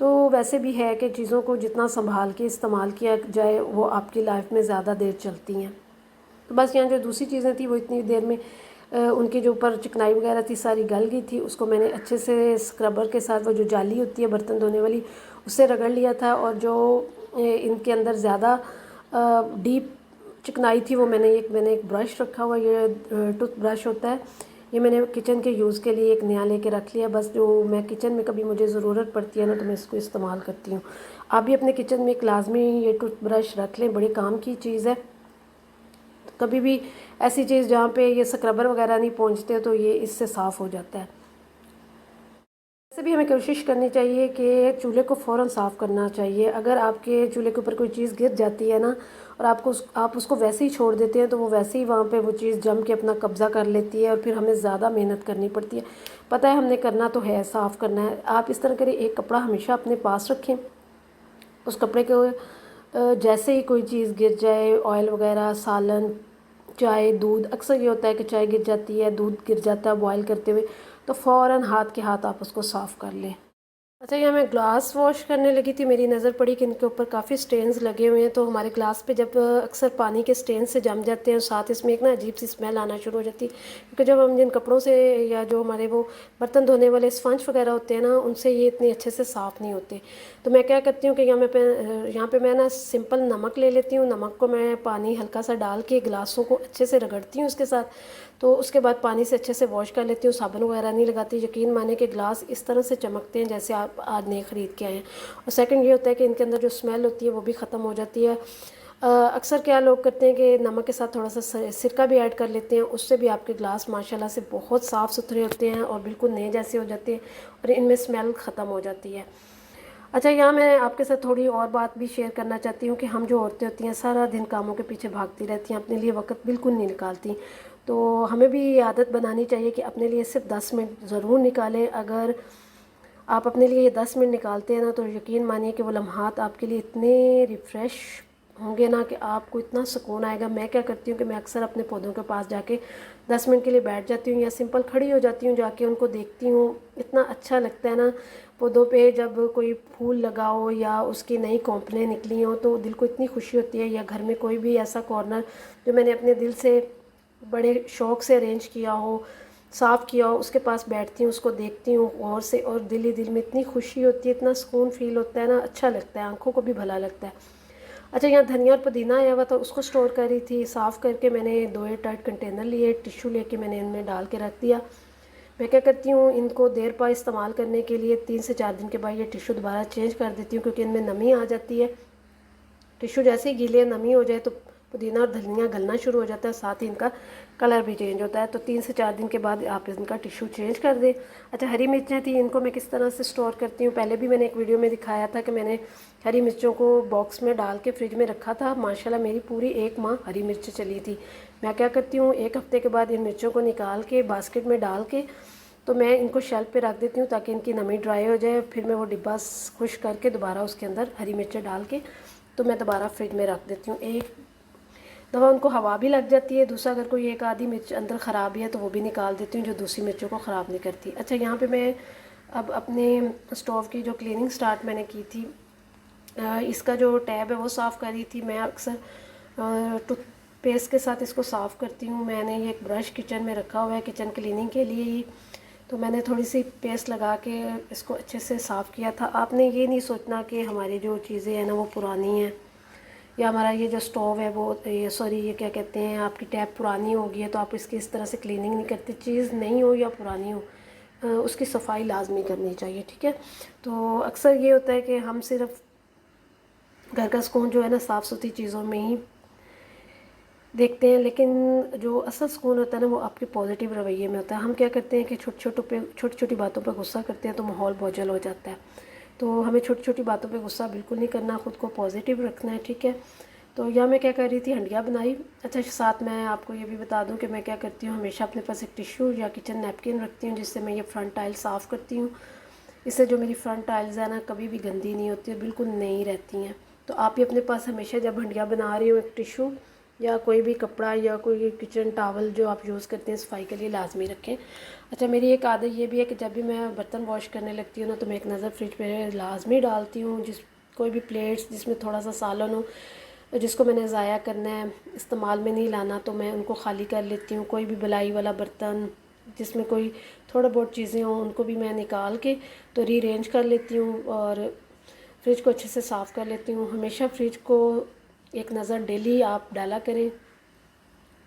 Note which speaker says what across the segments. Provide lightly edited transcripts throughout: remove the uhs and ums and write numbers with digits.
Speaker 1: تو ویسے بھی ہے کہ چیزوں کو جتنا سنبھال کے استعمال کیا جائے وہ آپ کی لائف میں زیادہ دیر چلتی ہیں. تو بس یہاں جو دوسری چیزیں تھیں وہ اتنی دیر میں ان کی جو اوپر چکنائی وغیرہ تھی ساری گل گئی تھی. اس کو میں نے اچھے سے اسکربر کے ساتھ وہ جو جالی ہوتی ہے برتن دھونے والی اس سے رگڑ لیا تھا. اور جو ان کے اندر زیادہ ڈیپ چکنائی تھی وہ میں نے ایک برش رکھا ہوا, یہ ٹوتھ برش ہوتا ہے, یہ میں نے کچن کے یوز کے لیے ایک نیا لے کے رکھ لیا. بس جو میں کچن میں کبھی مجھے ضرورت پڑتی ہے نا تو میں اس کو استعمال کرتی ہوں. آپ بھی اپنے کچن میں ایک لازمی یہ ٹوتھ برش رکھ لیں, بڑے کام کی چیز ہے. کبھی بھی ایسی چیز جہاں پہ یہ اسکربر وغیرہ نہیں پہنچتے تو یہ اس سے صاف ہو جاتا ہے. ویسے بھی ہمیں کوشش کرنی چاہیے کہ چولہے کو فوراً صاف کرنا چاہیے. اگر آپ کے چولہے کے اوپر کوئی چیز گر جاتی ہے نا اور آپ اس کو ویسے ہی چھوڑ دیتے ہیں تو وہ ویسے ہی وہاں پہ وہ چیز جم کے اپنا قبضہ کر لیتی ہے اور پھر ہمیں زیادہ محنت کرنی پڑتی ہے. پتہ ہے ہم نے کرنا تو ہے, صاف کرنا ہے. آپ اس طرح کریں, ایک کپڑا ہمیشہ اپنے پاس رکھیں. اس کپڑے کو جیسے ہی کوئی چیز گر جائے, آئل وغیرہ, سالن, چائے, دودھ, اکثر یہ ہوتا ہے کہ چائے گر جاتی ہے, دودھ گر جاتا ہے بوائل کرتے ہوئے, تو فوراً ہاتھ کے ہاتھ آپ اس کو صاف کر لیں. اچھا, یہ میں گلاس واش کرنے لگی تھی, میری نظر پڑی کہ ان کے اوپر کافی سٹینز لگے ہوئے ہیں. تو ہمارے گلاس پہ جب اکثر پانی کے سٹینز سے جم جاتے ہیں, ساتھ اس میں ایک نا عجیب سی اسمیل آنا شروع ہو جاتی ہے. کیونکہ جب ہم جن کپڑوں سے یا جو ہمارے وہ برتن دھونے والے اسپنج وغیرہ ہوتے ہیں نا ان سے یہ اتنے اچھے سے صاف نہیں ہوتے. تو میں کیا کرتی ہوں کہ یہاں پہ میں نا سمپل نمک لے لیتی ہوں. نمک کو میں پانی ہلکا سا ڈال کے گلاسوں کو اچھے سے رگڑتی ہوں اس کے ساتھ. تو اس کے بعد پانی سے اچھے سے واش کر لیتی ہوں, صابن وغیرہ نہیں لگاتی. یقین مانے کہ گلاس اس طرح سے چمکتے ہیں جیسے آپ آج نئے خرید کے آئے ہیں. اور سیکنڈ یہ ہوتا ہے کہ ان کے اندر جو اسمیل ہوتی ہے وہ بھی ختم ہو جاتی ہے. اکثر کیا لوگ کرتے ہیں کہ نمک کے ساتھ تھوڑا سا سرکہ بھی ایڈ کر لیتے ہیں, اس سے بھی آپ کے گلاس ماشاءاللہ سے بہت صاف ستھرے ہوتے ہیں اور بالکل نئے جیسے ہو جاتے ہیں اور ان میں اسمیل ختم ہو جاتی ہے. اچھا, یہاں میں آپ کے ساتھ تھوڑی اور بات بھی شیئر کرنا چاہتی ہوں کہ ہم جو عورتیں ہوتی ہیں سارا دن کاموں کے پیچھے بھاگتی رہتی ہیں, اپنے لیے وقت بالکل نہیں نکالتی. تو ہمیں بھی یہ عادت بنانی چاہیے کہ اپنے لیے صرف 10 منٹ ضرور نکالیں. اگر آپ اپنے لیے یہ 10 منٹ نکالتے ہیں نا تو یقین مانیے کہ وہ لمحات آپ کے لیے اتنے ریفریش ہوں گے نا کہ آپ کو اتنا سکون آئے گا. میں کیا کرتی ہوں کہ میں اکثر اپنے پودوں کے پاس جا کے 10 منٹ کے لیے بیٹھ جاتی ہوں یا سمپل کھڑی ہو جاتی ہوں, جا کے ان کو دیکھتی ہوں. اتنا اچھا لگتا ہے نا پودوں پہ جب کوئی پھول لگا ہو یا اس کی نئی کونپلیں نکلی ہوں تو دل کو اتنی خوشی ہوتی ہے. یا گھر میں کوئی بھی ایسا کارنر جو میں نے اپنے دل سے بڑے شوق سے ارینج کیا ہو, صاف کیا ہو, اس کے پاس بیٹھتی ہوں, اس کو دیکھتی ہوں غور سے, اور دل ہی دل میں اتنی خوشی ہوتی ہے, اتنا سکون فیل ہوتا ہے نا, اچھا لگتا ہے, آنکھوں کو بھی بھلا لگتا ہے. اچھا, یہاں دھنیا اور پودینہ آیا ہوا تھا, اس کو اسٹور کر رہی تھی. صاف کر کے میں نے 2 ایئر ٹائٹ کنٹینر لیے, ٹیشو لے کے میں نے ان میں ڈال کے رکھ دیا. میں کیا کرتی ہوں ان کو دیر پا استعمال کرنے کے لیے 3 سے 4 دن کے بعد یہ ٹیشو دوبارہ چینج کر دیتی ہوں, کیونکہ ان میں نمی آ جاتی ہے. ٹیشو جیسے ہی گیلے نمی ہو جائے تو پودینہ اور دھنیا گلنا شروع ہو جاتا ہے, ساتھ ہی ان کا کلر بھی چینج ہوتا ہے. تو 3 سے 4 دن کے بعد آپ ان کا ٹیشو چینج کر دیں. اچھا, ہری مرچیں تھیں, ان کو میں کس طرح سے اسٹور کرتی ہوں پہلے بھی میں نے ایک ویڈیو میں دکھایا تھا کہ میں نے ہری مرچوں کو باکس میں ڈال کے فریج میں رکھا تھا. ماشاءاللہ میری پوری 1 ماہ ہری مرچیں چلی تھی. میں کیا کرتی ہوں 1 ہفتے کے بعد ان مرچوں کو نکال کے باسکٹ میں ڈال کے تو میں ان کو شیلف پہ رکھ دیتی ہوں تاکہ ان کی نمی ڈرائی ہو جائے. پھر میں وہ ڈبہ خشک کر کے دوبارہ اس کے اندر ہری مرچیں ڈال کے تو میں دوبارہ فریج میں رکھ دیتی ہوں. ایک دفعہ ان کو ہوا بھی لگ جاتی ہے, دوسرا اگر کوئی ایک آدھی مرچ اندر خراب ہے تو وہ بھی نکال دیتی ہوں جو دوسری مرچوں کو خراب نہیں کرتی. اچھا, یہاں پہ میں اب اپنے اسٹوو کی جو کلیننگ سٹارٹ میں نے کی تھی, اس کا جو ٹیب ہے وہ صاف کر رہی تھی. میں اکثر ٹوتھ پیسٹ کے ساتھ اس کو صاف کرتی ہوں. میں نے یہ ایک برش کچن میں رکھا ہوا ہے کچن کلیننگ کے لیے ہی, تو میں نے تھوڑی سی پیسٹ لگا کے اس کو اچھے سے صاف کیا تھا. آپ نے یہ نہیں سوچنا کہ ہماری جو چیزیں ہیں نا وہ پرانی ہیں یا ہمارا یہ جو اسٹوو ہے وہ یہ کیا کہتے ہیں آپ کی ٹیپ پرانی ہوگی ہے تو آپ اس کی اس طرح سے کلیننگ نہیں کرتے. چیز نئی ہو یا پرانی ہو اس کی صفائی لازمی کرنی چاہیے, ٹھیک ہے. تو اکثر یہ ہوتا ہے کہ ہم صرف گھر کا سکون جو ہے نا صاف ستھری چیزوں میں ہی دیکھتے ہیں, لیکن جو اصل سکون ہوتا ہے نا وہ آپ کے پازیٹیو رویے میں ہوتا ہے. ہم کیا کرتے ہیں کہ چھوٹی چھوٹی باتوں پہ غصہ کرتے ہیں تو ماحول بوجھل ہو جاتا ہے. تو ہمیں چھوٹی چھوٹی باتوں پہ غصہ بالکل نہیں کرنا, خود کو پازیٹیو رکھنا ہے, ٹھیک ہے. تو یہاں میں کیا کر رہی تھی, ہنڈیا بنائی. اچھا, ساتھ میں آپ کو یہ بھی بتا دوں کہ میں کیا کرتی ہوں ہمیشہ اپنے پاس ایک ٹیشو یا کچن نیپکن رکھتی ہوں جس سے میں یہ فرنٹ ٹائل صاف کرتی ہوں. اس سے جو میری فرنٹ ٹائلز ہیں نا کبھی بھی گندی نہیں ہوتی, بالکل نئی رہتی ہیں. تو آپ بھی اپنے پاس ہمیشہ جب ہنڈیا بنا رہی ہو ایک ٹیشو یا کوئی بھی کپڑا یا کوئی کچن ٹاول جو آپ یوز کرتے ہیں صفائی کے لیے لازمی رکھیں۔ اچھا، میری ایک عادت یہ بھی ہے کہ جب بھی میں برتن واش کرنے لگتی ہوں نا تو میں ایک نظر فریج پہ لازمی ڈالتی ہوں، کوئی بھی پلیٹس جس میں تھوڑا سا سالن ہو، جس کو میں نے ضائع کرنا ہے، استعمال میں نہیں لانا، تو میں ان کو خالی کر لیتی ہوں۔ کوئی بھی بلائی والا برتن جس میں کوئی تھوڑا بہت چیزیں ہوں ان کو بھی میں نکال کے تو ری ارینج کر لیتی ہوں اور فریج کو اچھے سے صاف کر لیتی ہوں۔ ہمیشہ فریج کو ایک نظر ڈیلی آپ ڈالا کریں،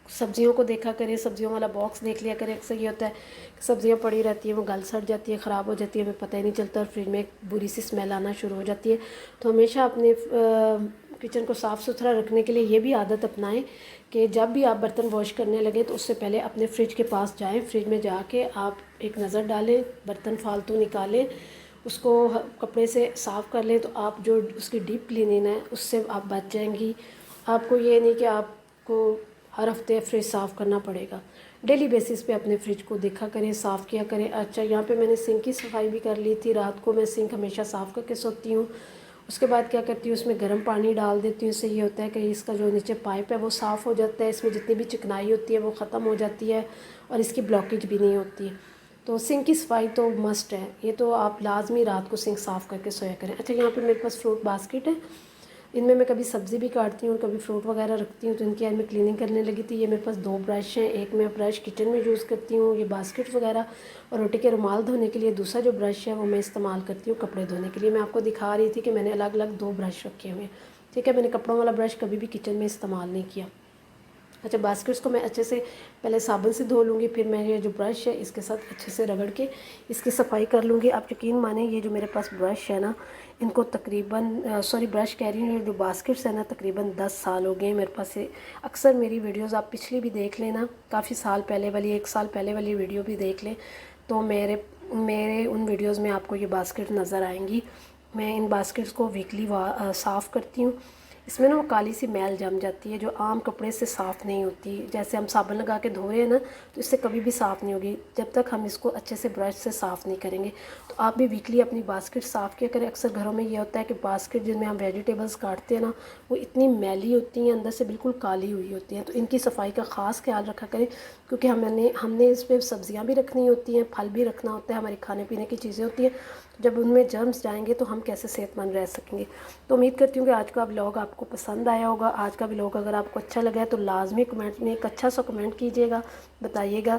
Speaker 1: سبزیوں کو دیکھا کریں، سبزیوں والا باکس دیکھ لیا کریں۔ اکثر یہ ہوتا ہے کہ سبزیاں پڑی رہتی ہیں، وہ گل سڑ جاتی ہیں، خراب ہو جاتی ہے، ہمیں پتہ ہی نہیں چلتا اور فریج میں ایک بری سی اسمیل آنا شروع ہو جاتی ہے۔ تو ہمیشہ اپنے کچن کو صاف ستھرا رکھنے کے لیے یہ بھی عادت اپنائیں کہ جب بھی آپ برتن واش کرنے لگیں تو اس سے پہلے اپنے فریج کے پاس جائیں، فریج میں جا کے آپ ایک نظر ڈالیں، برتن فالتو نکالیں، اس کو کپڑے سے صاف کر لیں، تو آپ جو اس کی ڈیپ کلیننگ ہے اس سے آپ بچ جائیں گی۔ آپ کو یہ نہیں کہ آپ کو ہر ہفتے فریج صاف کرنا پڑے گا، ڈیلی بیسس پہ اپنے فریج کو دیکھا کریں، صاف کیا کریں۔ اچھا، یہاں پہ میں نے سنک کی صفائی بھی کر لی تھی، رات کو میں سنک ہمیشہ صاف کر کے سوتی ہوں۔ اس کے بعد کیا کرتی ہوں، اس میں گرم پانی ڈال دیتی ہوں، اس سے یہ ہوتا ہے کہ اس کا جو نیچے پائپ ہے وہ صاف ہو جاتا ہے، اس میں جتنی بھی چکنائی ہوتی ہے وہ ختم ہو جاتی ہے اور اس کی بلاکیج بھی نہیں ہوتی۔ تو سنک کی صفائی تو مسٹ ہے، یہ تو آپ لازمی رات کو سنک صاف کر کے سویا کریں۔ اچھا، یہاں پہ میرے پاس فروٹ باسکٹ ہے، ان میں کبھی سبزی بھی کاٹتی ہوں، کبھی فروٹ وغیرہ رکھتی ہوں، تو ان کی آج میں کلیننگ کرنے لگی تھی۔ یہ میرے پاس 2 برش ہیں، ایک میں برش کچن میں یوز کرتی ہوں، یہ باسکٹ وغیرہ اور روٹی کے رومال دھونے کے لیے دوسرا جو برش ہے وہ میں استعمال کرتی ہوں کپڑے دھونے کے لیے۔ میں آپ کو دکھا رہی تھی کہ میں نے الگ الگ 2 برش رکھے ہوئے ہیں، ٹھیک ہے۔ میں نے کپڑوں والا برش کبھی بھی کچن میں استعمال نہیں کیا۔ اچھا، باسکٹس کو میں اچھے سے پہلے صابن سے دھو لوں گی، پھر میں یہ جو برش ہے اس کے ساتھ اچھے سے رگڑ کے اس کی صفائی کر لوں گی۔ آپ یقین مانیں، یہ جو میرے پاس برش ہے نا، ان کو تقریباً برش کہہ رہی ہوں، جو باسکٹس ہیں نا تقریباً 10 سال ہو گئے ہیں میرے پاس۔ اکثر میری ویڈیوز آپ پچھلی بھی دیکھ لیں نا، کافی سال پہلے والی، 1 سال پہلے والی ویڈیو بھی دیکھ لیں تو میرے ان ویڈیوز میں آپ کو یہ باسکٹ نظر آئیں گی۔ میں ان باسکٹس کو ویکلی صاف کرتی ہوں۔ اس میں نا وہ کالی سی میل جم جاتی ہے جو عام کپڑے سے صاف نہیں ہوتی، جیسے ہم صابن لگا کے دھو رہے ہیں نا تو اس سے کبھی بھی صاف نہیں ہوگی جب تک ہم اس کو اچھے سے برش سے صاف نہیں کریں گے۔ تو آپ بھی ویکلی اپنی باسکٹ صاف کیا کریں۔ اکثر گھروں میں یہ ہوتا ہے کہ باسکٹ جن میں ہم ویجیٹیبلز کاٹتے ہیں نا وہ اتنی میلی ہوتی ہیں، اندر سے بالکل کالی ہوئی ہوتی ہیں، تو ان کی صفائی کا خاص خیال رکھا کریں، کیونکہ ہم نے اس پہ سبزیاں بھی رکھنی ہوتی ہیں، پھل بھی رکھنا ہوتا ہے، ہمارے کھانے پینے کی چیزیں ہوتی ہیں، جب ان میں جرمز جائیں گے تو ہم کیسے صحت مند رہ سکیں گے۔ تو امید کرتی ہوں کہ آج کا ولاگ آپ کو پسند آیا ہوگا۔ آج کا ولاگ اگر آپ کو اچھا لگا ہے تو لازمی کمنٹ میں ایک اچھا سا کمنٹ کیجیے گا، بتائیے گا۔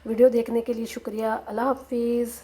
Speaker 1: ویڈیو دیکھنے کے لیے شکریہ، اللہ حافظ۔